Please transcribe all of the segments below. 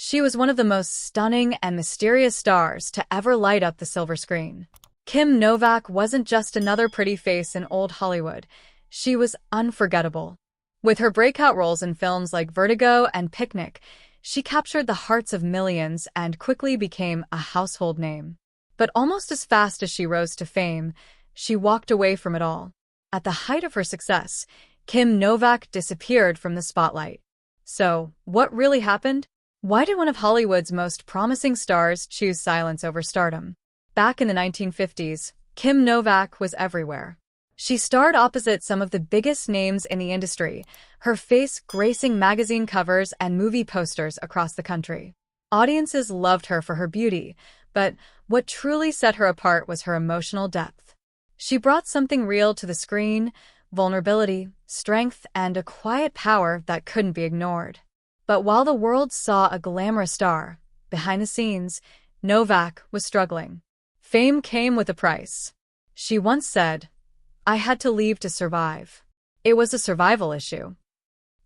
She was one of the most stunning and mysterious stars to ever light up the silver screen. Kim Novak wasn't just another pretty face in old Hollywood. She was unforgettable. With her breakout roles in films like Vertigo and Picnic, she captured the hearts of millions and quickly became a household name. But almost as fast as she rose to fame, she walked away from it all. At the height of her success, Kim Novak disappeared from the spotlight. So, what really happened? Why did one of Hollywood's most promising stars choose silence over stardom? Back in the 1950s, Kim Novak was everywhere. She starred opposite some of the biggest names in the industry, her face gracing magazine covers and movie posters across the country. Audiences loved her for her beauty, but what truly set her apart was her emotional depth. She brought something real to the screen: vulnerability, strength, and a quiet power that couldn't be ignored. But while the world saw a glamorous star, behind the scenes, Novak was struggling. Fame came with a price. She once said, "I had to leave to survive." It was a survival issue.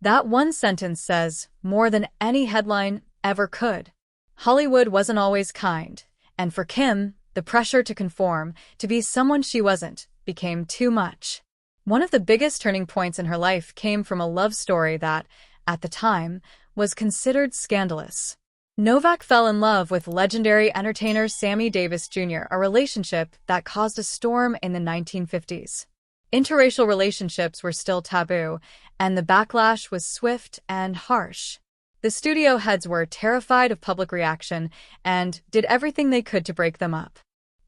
That one sentence says more than any headline ever could. Hollywood wasn't always kind, and for Kim, the pressure to conform, to be someone she wasn't, became too much. One of the biggest turning points in her life came from a love story that, at the time, was considered scandalous. Novak fell in love with legendary entertainer Sammy Davis Jr., a relationship that caused a storm in the 1950s. Interracial relationships were still taboo, and the backlash was swift and harsh. The studio heads were terrified of public reaction and did everything they could to break them up.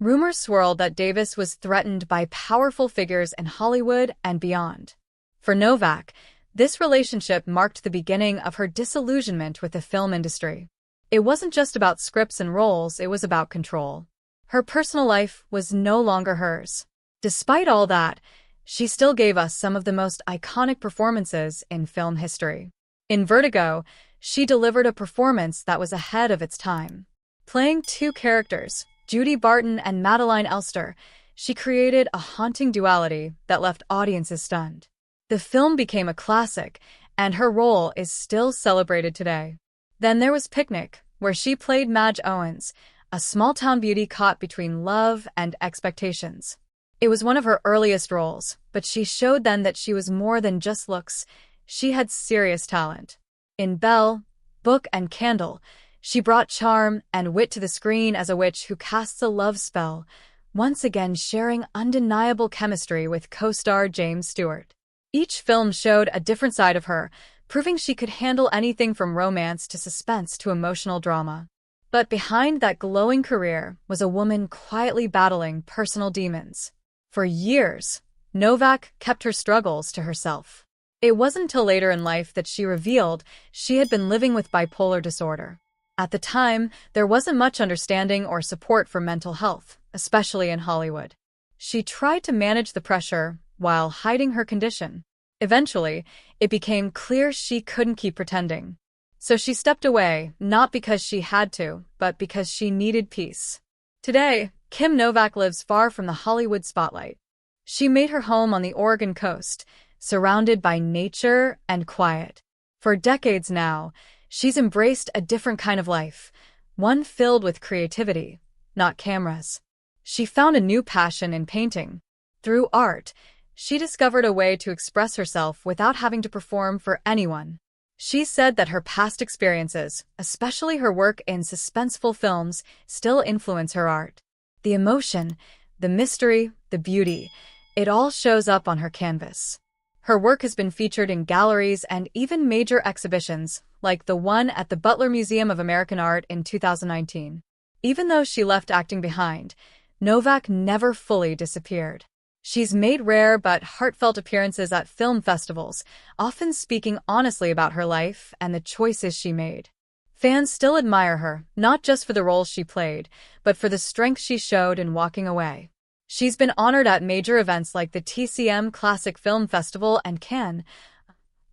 Rumors swirled that Davis was threatened by powerful figures in Hollywood and beyond. For Novak, this relationship marked the beginning of her disillusionment with the film industry. It wasn't just about scripts and roles, it was about control. Her personal life was no longer hers. Despite all that, she still gave us some of the most iconic performances in film history. In Vertigo, she delivered a performance that was ahead of its time. Playing two characters, Judy Barton and Madeline Elster, she created a haunting duality that left audiences stunned. The film became a classic, and her role is still celebrated today. Then there was Picnic, where she played Madge Owens, a small-town beauty caught between love and expectations. It was one of her earliest roles, but she showed then that she was more than just looks. She had serious talent. In Belle, Book and Candle, she brought charm and wit to the screen as a witch who casts a love spell, once again sharing undeniable chemistry with co-star James Stewart. Each film showed a different side of her, proving she could handle anything from romance to suspense to emotional drama. But behind that glowing career was a woman quietly battling personal demons. For years, Novak kept her struggles to herself. It wasn't until later in life that she revealed she had been living with bipolar disorder. At the time, there wasn't much understanding or support for mental health, especially in Hollywood. She tried to manage the pressure while hiding her condition. Eventually, it became clear she couldn't keep pretending. So she stepped away, not because she had to, but because she needed peace. Today, Kim Novak lives far from the Hollywood spotlight. She made her home on the Oregon coast, surrounded by nature and quiet. For decades now, she's embraced a different kind of life, one filled with creativity, not cameras. She found a new passion in painting. Through art, she discovered a way to express herself without having to perform for anyone. She said that her past experiences, especially her work in suspenseful films, still influence her art. The emotion, the mystery, the beauty, it all shows up on her canvas. Her work has been featured in galleries and even major exhibitions, like the one at the Butler Museum of American Art in 2019. Even though she left acting behind, Novak never fully disappeared. She's made rare but heartfelt appearances at film festivals, often speaking honestly about her life and the choices she made. Fans still admire her, not just for the roles she played, but for the strength she showed in walking away. She's been honored at major events like the TCM Classic Film Festival and Cannes,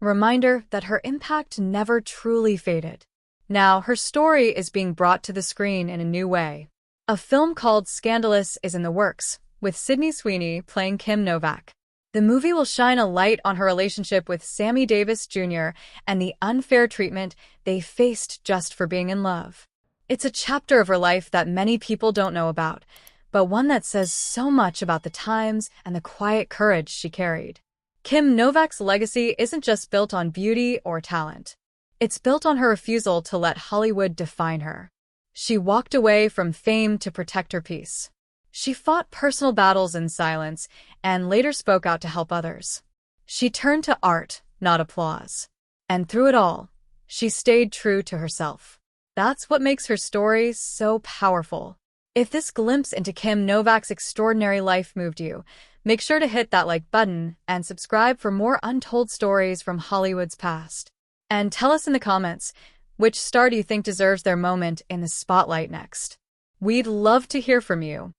a reminder that her impact never truly faded. Now, her story is being brought to the screen in a new way. A film called Scandalous is in the works, with Sydney Sweeney playing Kim Novak. The movie will shine a light on her relationship with Sammy Davis Jr. and the unfair treatment they faced just for being in love. It's a chapter of her life that many people don't know about, but one that says so much about the times and the quiet courage she carried. Kim Novak's legacy isn't just built on beauty or talent. It's built on her refusal to let Hollywood define her. She walked away from fame to protect her peace. She fought personal battles in silence and later spoke out to help others. She turned to art, not applause. And through it all, she stayed true to herself. That's what makes her story so powerful. If this glimpse into Kim Novak's extraordinary life moved you, make sure to hit that like button and subscribe for more untold stories from Hollywood's past. And tell us in the comments, which star do you think deserves their moment in the spotlight next? We'd love to hear from you.